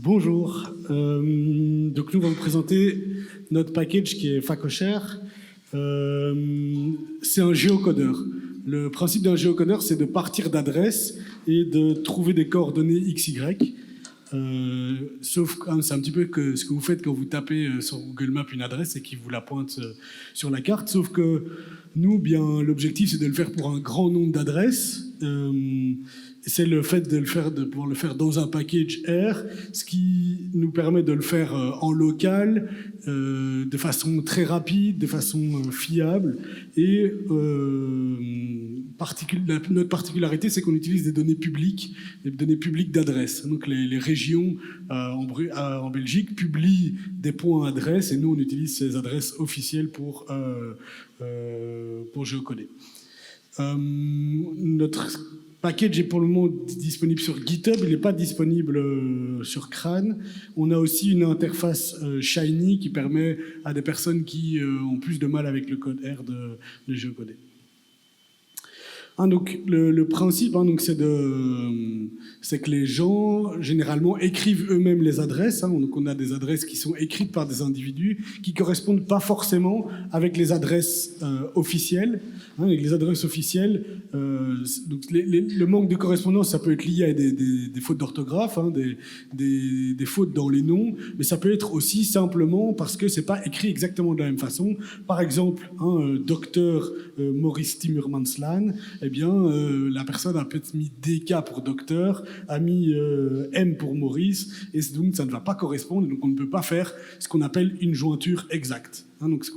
Bonjour. Donc nous allons vous présenter notre package qui est Facoshare. C'est un géocodeur. Le principe d'un géocodeur, c'est de partir d'adresses et de trouver des coordonnées XY. Sauf que c'est un petit peu ce que vous faites quand vous tapez sur Google Maps une adresse et qu'il vous la pointe sur la carte. Sauf que nous, bien, l'objectif, c'est de le faire pour un grand nombre d'adresses. C'est le fait de pouvoir le faire dans un package R, ce qui nous permet de le faire en local, de façon très rapide, de façon fiable. Et notre particularité, c'est qu'on utilise des données publiques d'adresse. Donc les régions en Belgique publient des points adresses et nous, on utilise ces adresses officielles pour géocoder. Notre package est pour le moment disponible sur GitHub, il n'est pas disponible sur Crâne. On a aussi une interface Shiny qui permet à des personnes qui ont plus de mal avec le code R de géocoder. Donc le principe, c'est que les gens généralement écrivent eux-mêmes les adresses. Donc on a des adresses qui sont écrites par des individus qui correspondent pas forcément avec les adresses officielles. Avec les adresses officielles, donc le manque de correspondance, ça peut être lié à des fautes d'orthographe, des fautes dans les noms, mais ça peut être aussi simplement parce que c'est pas écrit exactement de la même façon. Par exemple, docteur Maurice Timmermanslan, eh bien, la personne a peut-être mis DK pour docteur, a mis M pour Maurice, et donc ça ne va pas correspondre, donc on ne peut pas faire ce qu'on appelle une jointure exacte. Donc ce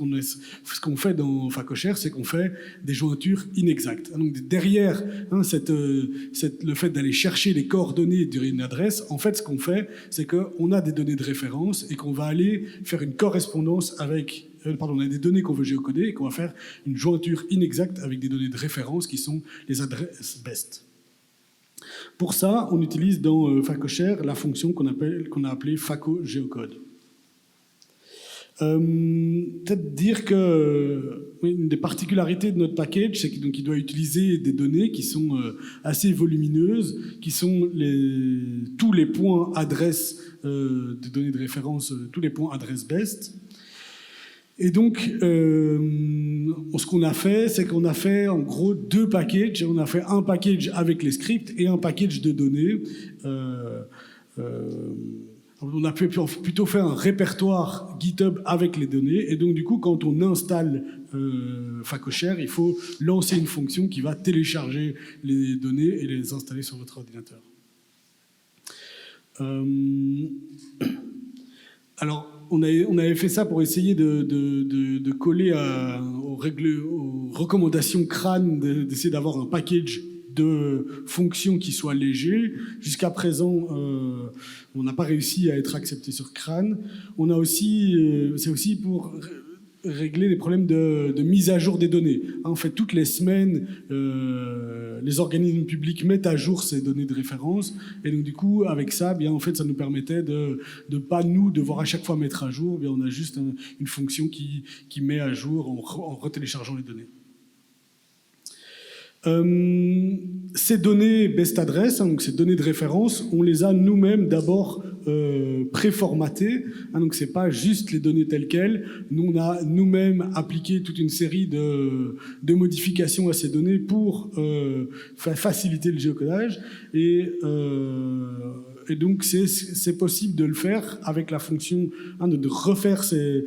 qu'on fait dans Facoshare, c'est qu'on fait des jointures inexactes. Donc derrière le fait d'aller chercher les coordonnées d'une adresse, en fait ce qu'on fait, c'est qu'on a des données de référence et qu'on va aller faire une correspondance avec on a des données qu'on veut géocoder et qu'on va faire une jointure inexacte avec des données de référence qui sont les adresses best. Pour ça, on utilise dans Facoshare la fonction qu'on a appelée FacoGeocode. Peut-être dire que une des particularités de notre package, c'est qu'il doit utiliser des données qui sont assez volumineuses, qui sont tous les points adresses de données de référence, tous les points adresses best. Et donc, ce qu'on a fait, c'est qu'on a fait en gros deux packages. On a fait un package avec les scripts et un package de données. On a plutôt fait un répertoire GitHub avec les données. Et donc, du coup, quand on installe Facoshare, il faut lancer une fonction qui va télécharger les données et les installer sur votre ordinateur. Alors, on avait fait ça pour essayer de coller aux recommandations Crâne, d'essayer d'avoir un package de fonctions qui soit léger. Jusqu'à présent, on n'a pas réussi à être accepté sur Crâne. C'est aussi pour régler les problèmes de mise à jour des données. En fait, toutes les semaines, les organismes publics mettent à jour ces données de référence. Et donc, du coup, avec ça, bien, en fait, ça nous permettait de pas nous devoir à chaque fois mettre à jour. Bien, on a juste une fonction qui met à jour en retéléchargeant les données. Ces données best address, donc ces données de référence, on les a nous-mêmes d'abord préformatées. Donc c'est pas juste les données telles quelles. Nous on a nous-mêmes appliqué toute une série de modifications à ces données pour faciliter le géocodage. Et donc c'est possible de le faire avec la fonction de refaire ces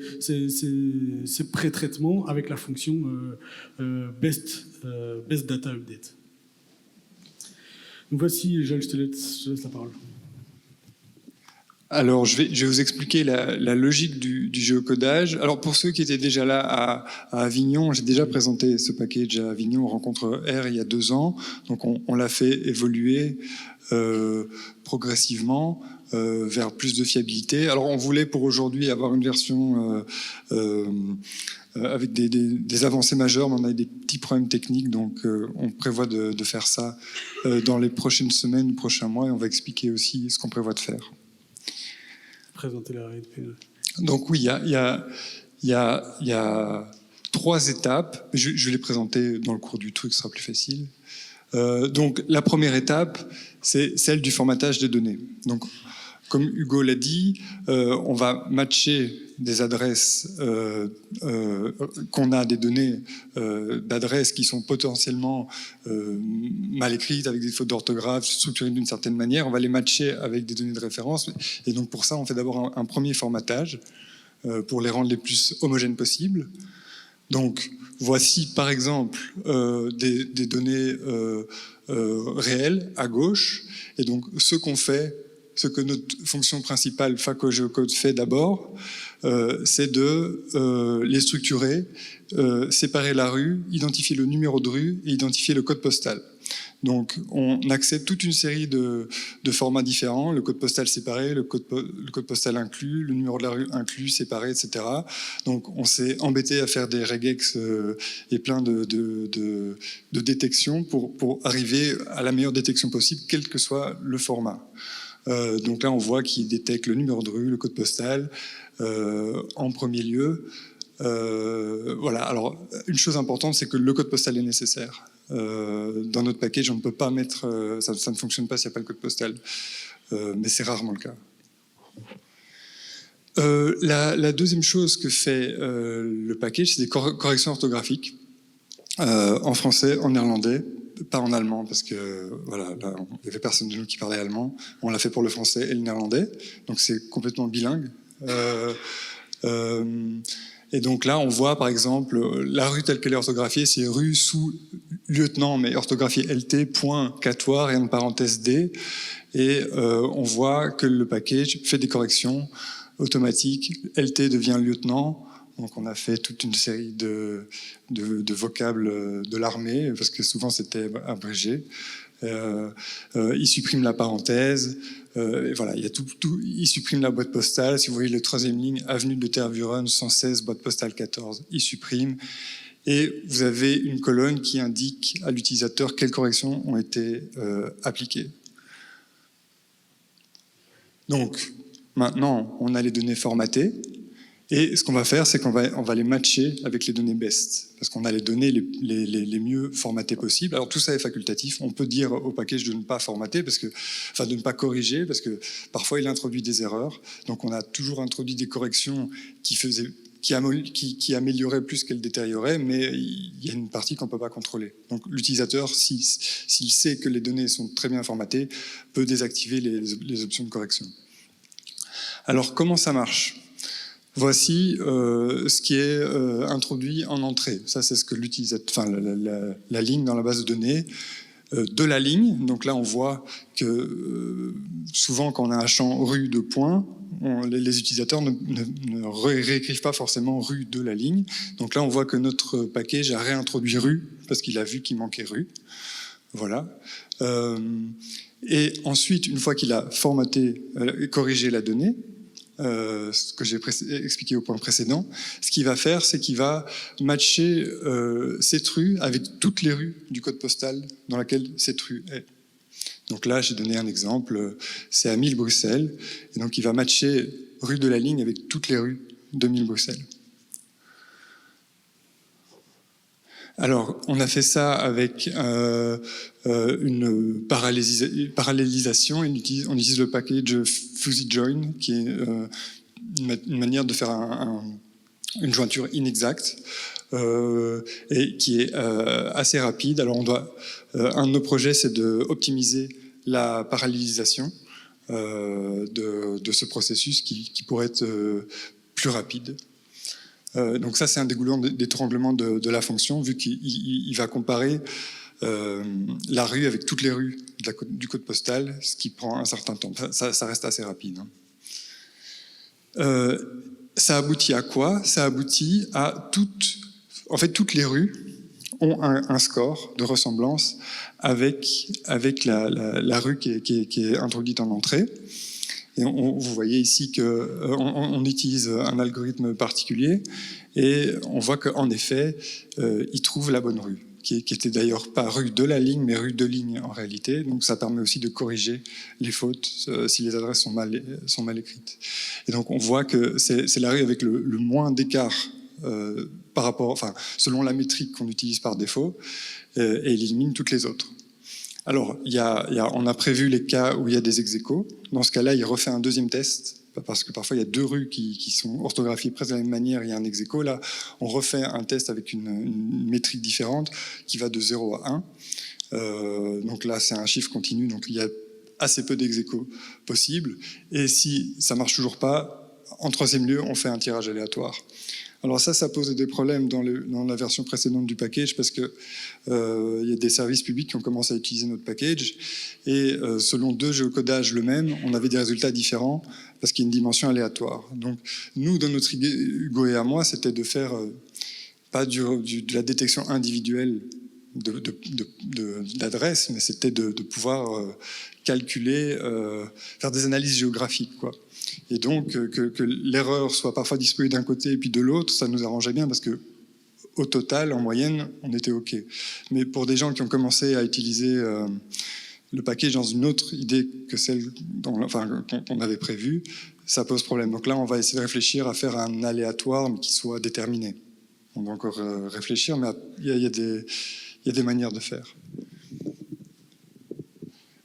pré-traitements avec la fonction best data update. Donc voici, je te laisse la parole. Alors, je vais vous expliquer la logique du géocodage. Alors, pour ceux qui étaient déjà là à Avignon, j'ai déjà présenté ce package à Avignon, Rencontre R, il y a 2 ans. Donc, on l'a fait évoluer progressivement vers plus de fiabilité. Alors, on voulait pour aujourd'hui avoir une version avec des avancées majeures, mais on a des petits problèmes techniques, donc on prévoit de faire ça dans les prochaines semaines ou prochains mois, et on va expliquer aussi ce qu'on prévoit de faire. Présenter la réalité. Donc oui, il y a 3 étapes. Je vais les présenter dans le cours du truc, ce sera plus facile. Donc la première étape, c'est celle du formatage des données. Donc Comme Hugo l'a dit, on va matcher des adresses qu'on a des données d'adresses qui sont potentiellement mal écrites, avec des fautes d'orthographe, structurées d'une certaine manière. On va les matcher avec des données de référence. Et donc pour ça, on fait d'abord un premier formatage pour les rendre les plus homogènes possibles. Donc voici par exemple des données réelles à gauche. Et donc ce qu'on fait, ce que notre fonction principale FACO-Géocode fait d'abord, c'est de les structurer, séparer la rue, identifier le numéro de rue et identifier le code postal. Donc on accède toute une série de formats différents, le code postal séparé, le code postal inclus, le numéro de la rue inclus, séparé, etc. Donc on s'est embêté à faire des regex et plein de détections pour arriver à la meilleure détection possible, quel que soit le format. Donc là on voit qu'il détecte le numéro de rue, le code postal en premier lieu. Voilà. Alors une chose importante, c'est que le code postal est nécessaire. Dans notre package, on ne peut pas mettre, ça ne fonctionne pas s'il n'y a pas le code postal, mais c'est rarement le cas. La deuxième chose que fait le package, c'est des corrections orthographiques en français, en néerlandais, pas en allemand, parce que voilà, là, il n'y avait personne de nous qui parlait allemand. On l'a fait pour le français et le néerlandais, donc c'est complètement bilingue. Et donc là, on voit par exemple la rue telle qu'elle est orthographiée, c'est rue sous lieutenant, mais orthographiée LT, point, catoire, et en parenthèse D. Et on voit que le package fait des corrections automatiques. LT devient lieutenant. Donc on a fait toute une série de vocables de l'armée, parce que souvent c'était abrégé. Il supprime la parenthèse. Et voilà, il y a tout, il supprime la boîte postale. Si vous voyez la troisième ligne, avenue de Tervuren, 116, boîte postale 14, il supprime. Et vous avez une colonne qui indique à l'utilisateur quelles corrections ont été appliquées. Donc, maintenant, on a les données formatées. Et ce qu'on va faire, c'est qu'on va les matcher avec les données BEST, parce qu'on a les données les mieux formatées possibles. Alors tout ça est facultatif. On peut dire au package de ne pas formater, de ne pas corriger, parce que parfois il introduit des erreurs. Donc on a toujours introduit des corrections qui amélioraient plus qu'elles détérioraient, mais il y a une partie qu'on ne peut pas contrôler. Donc l'utilisateur, s'il sait que les données sont très bien formatées, peut désactiver les options de correction. Alors comment ça marche ? Voici ce qui est introduit en entrée. Ça, c'est ce que l'utilisateur, la ligne dans la base de données de la ligne. Donc là, on voit que souvent, quand on a un champ rue de point, les utilisateurs ne réécrivent pas forcément rue de la ligne. Donc là, on voit que notre package a réintroduit rue parce qu'il a vu qu'il manquait rue. Voilà. Et ensuite, une fois qu'il a formaté et corrigé la donnée, ce que j'ai expliqué au point précédent, ce qu'il va faire, c'est qu'il va matcher cette rue avec toutes les rues du code postal dans laquelle cette rue est. Donc là, j'ai donné un exemple, c'est à 1000 Bruxelles, et donc il va matcher rue de la ligne avec toutes les rues de 1000 Bruxelles. Alors, on a fait ça avec une parallélisation. On utilise le package Fuzzy Join, qui est une manière de faire une jointure inexacte et qui est assez rapide. Alors, un de nos projets, c'est d'optimiser la parallélisation de ce processus qui pourrait être plus rapide. Donc ça, c'est un d'étranglement de la fonction, vu qu'il va comparer la rue avec toutes les rues du code postal, ce qui prend un certain temps. Ça reste assez rapide. Ça aboutit à quoi? Ça aboutit à toutes les rues ont un score de ressemblance avec la rue qui est introduite en entrée. Et vous voyez ici qu'on utilise un algorithme particulier et on voit qu'en effet, il trouve la bonne rue, qui était d'ailleurs pas rue de la ligne, mais rue de ligne en réalité. Donc ça permet aussi de corriger les fautes si les adresses sont mal écrites. Et donc on voit que c'est la rue avec le moins d'écart selon la métrique qu'on utilise par défaut, et élimine toutes les autres. Alors, on a prévu les cas où il y a des ex-aequo. Dans ce cas-là, il refait un deuxième test, parce que parfois il y a deux rues qui sont orthographiées presque de la même manière, il y a un ex-aequo. Là, on refait un test avec une métrique différente qui va de 0 à 1. Donc là, c'est un chiffre continu, donc il y a assez peu d'ex-aequo possible. Et si ça marche toujours pas, en troisième lieu, on fait un tirage aléatoire. Alors ça pose des problèmes dans la version précédente du package, parce que il y a des services publics qui ont commencé à utiliser notre package, et selon deux géocodages le même, on avait des résultats différents, parce qu'il y a une dimension aléatoire. Donc nous, dans notre idée, Hugo et à moi, c'était de faire pas de la détection individuelle d'adresses, mais c'était de pouvoir calculer, faire des analyses géographiques, quoi. Et donc, que l'erreur soit parfois distribuée d'un côté et puis de l'autre, ça nous arrangeait bien, parce que au total, en moyenne, on était OK. Mais pour des gens qui ont commencé à utiliser le package dans une autre idée que celle qu'on avait prévue, ça pose problème. Donc là, on va essayer de réfléchir à faire un aléatoire, mais qui soit déterminé. On va encore réfléchir, mais il y a des manières de faire.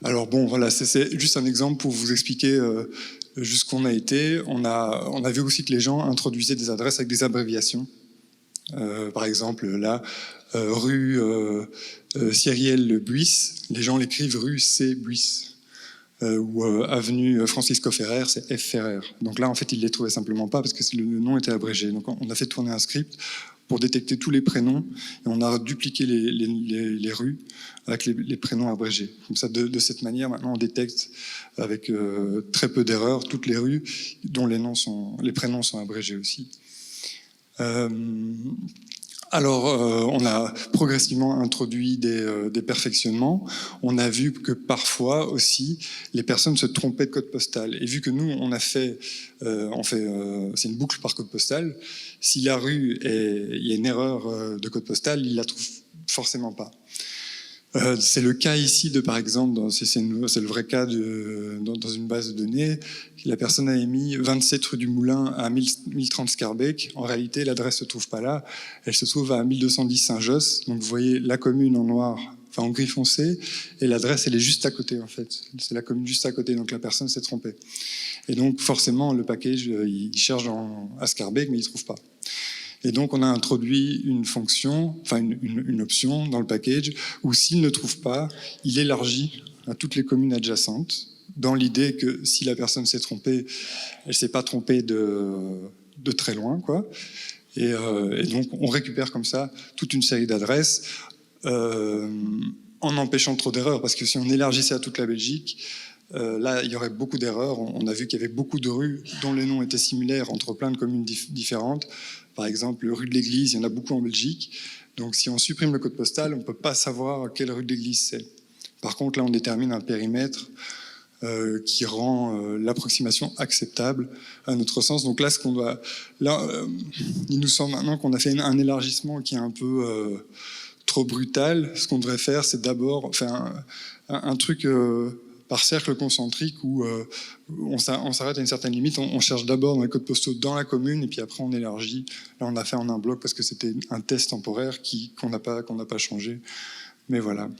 Alors bon, voilà, c'est juste un exemple pour vous expliquer jusqu'où on a été. On a vu aussi que les gens introduisaient des adresses avec des abréviations. Par exemple, là, rue Cyrielle Buisse, les gens l'écrivent rue C. Buisse. Ou avenue Francisco Ferrer, c'est F. Ferrer. Donc là, en fait, ils ne les trouvaient simplement pas parce que le nom était abrégé. Donc on a fait tourner un script pour détecter tous les prénoms, et on a dupliqué les rues avec les prénoms abrégés. Comme ça, de cette manière, maintenant, on détecte avec très peu d'erreurs toutes les rues dont les prénoms sont abrégés aussi. Alors, on a progressivement introduit des perfectionnements. On a vu que parfois aussi, les personnes se trompaient de code postal. Et vu que nous, c'est une boucle par code postal, si la rue il y a une erreur de code postal, il la trouve forcément pas. C'est le cas ici par exemple, c'est le vrai cas dans une base de données. La personne a émis 27 rue du Moulin à 1030 Scarbeck. En réalité, l'adresse se trouve pas là. Elle se trouve à 1210 Saint-Josse. Donc vous voyez la commune en noir, enfin en gris foncé, et l'adresse elle est juste à côté en fait. C'est la commune juste à côté, donc la personne s'est trompée. Et donc forcément le package il cherche à Scarbeck, mais il trouve pas. Et donc, on a introduit une fonction, enfin une option dans le package où s'il ne trouve pas, il élargit à toutes les communes adjacentes, dans l'idée que si la personne s'est trompée, elle ne s'est pas trompée de très loin, quoi. Et donc, on récupère comme ça toute une série d'adresses en empêchant trop d'erreurs, parce que si on élargissait à toute la Belgique, là, il y aurait beaucoup d'erreurs. On a vu qu'il y avait beaucoup de rues dont les noms étaient similaires entre plein de communes différentes. Par exemple, rue de l'Église, il y en a beaucoup en Belgique. Donc, si on supprime le code postal, on ne peut pas savoir quelle rue de l'Église c'est. Par contre, là, on détermine un périmètre qui rend l'approximation acceptable à notre sens. Donc là, il nous semble maintenant qu'on a fait un élargissement qui est un peu trop brutal. Ce qu'on devrait faire, c'est d'abord faire un truc par cercle concentrique où on s'arrête à une certaine limite. On cherche d'abord dans les codes postaux dans la commune, et puis après on élargit. Là, on a fait en un bloc parce que c'était un test temporaire qu'on n'a pas changé. Mais voilà.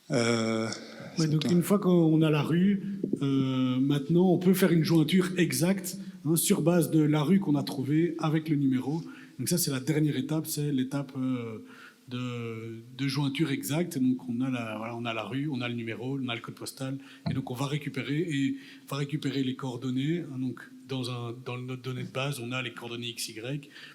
Ouais, donc une fois qu'on a la rue, maintenant on peut faire une jointure exacte sur base de la rue qu'on a trouvée avec le numéro. Donc ça, c'est la dernière étape, c'est l'étape de jointure exacte. Donc on a la rue, on a le numéro, on a le code postal, et donc on va récupérer les coordonnées. Donc dans notre donnée de base, on a les coordonnées XY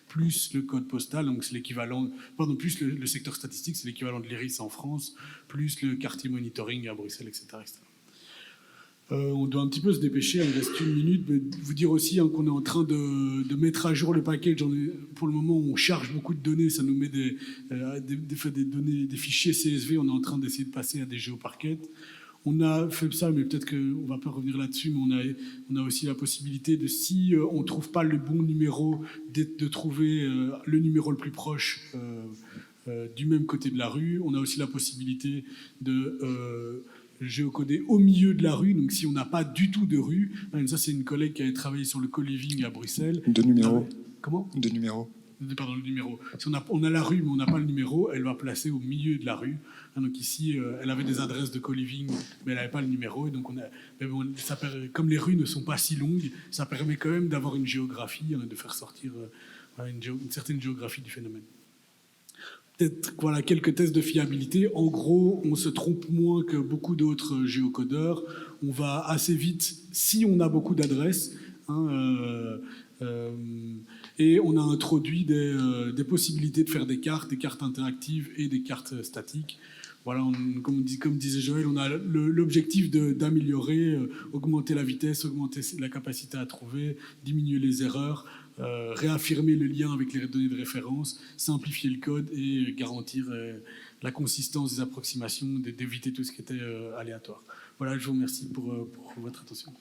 plus le code postal, donc c'est l'équivalent, plus le secteur statistique, c'est l'équivalent de l'IRIS en France, plus le quartier monitoring à Bruxelles, etc. On doit un petit peu se dépêcher, il me reste une minute, mais vous dire aussi qu'on est en train de mettre à jour le package. Pour le moment, on charge beaucoup de données, ça nous met des données, des fichiers CSV, on est en train d'essayer de passer à des géoparquets. On a fait ça, mais peut-être qu'on ne va pas revenir là-dessus, mais on a aussi la possibilité de, si on ne trouve pas le bon numéro, de trouver le numéro le plus proche du même côté de la rue. On a aussi la possibilité de géocoder au milieu de la rue, donc si on n'a pas du tout de rue. Ça, c'est une collègue qui avait travaillé sur le co-living à Bruxelles. De numéros. Comment ? De numéros. pardon, le numéro. Si on a la rue, mais on n'a pas le numéro, elle va placer au milieu de la rue. Donc ici, elle avait des adresses de co-living, mais elle n'avait pas le numéro. Et donc mais bon, comme les rues ne sont pas si longues, ça permet quand même d'avoir une géographie, de faire sortir une certaine géographie du phénomène. Peut-être quelques tests de fiabilité. En gros, on se trompe moins que beaucoup d'autres géocodeurs. On va assez vite si on a beaucoup d'adresses. Et on a introduit des possibilités de faire des cartes interactives et des cartes statiques. Voilà, comme disait Joël, on a l'objectif d'améliorer, augmenter la vitesse, augmenter la capacité à trouver, diminuer les erreurs, réaffirmer le lien avec les données de référence, simplifier le code et garantir la consistance des approximations, d'éviter tout ce qui était aléatoire. Voilà, je vous remercie pour votre attention.